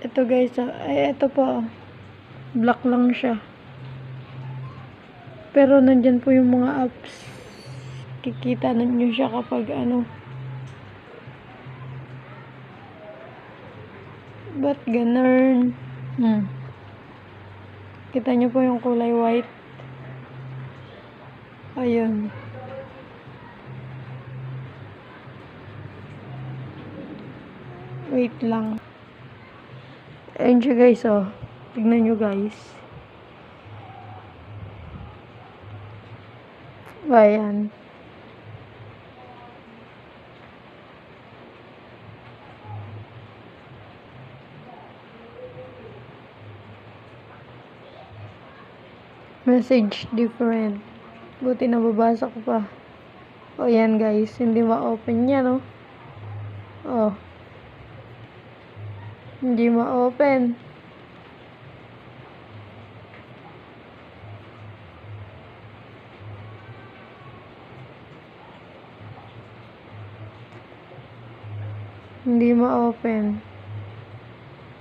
Ito guys, ay ito po. Black lang siya. Pero nandyan po yung mga apps. Kikita nyo siya kapag ano. Ba't ganun? Kita nyo po yung kulay white. Ayun. Wait lang. Ayun siya guys, oh. Tignan nyo guys. Ayan. Message different. Buti nababasa ko pa. O yan guys, hindi ma-open yan, no? Oh. Hindi ma-open. Hindi ma-open.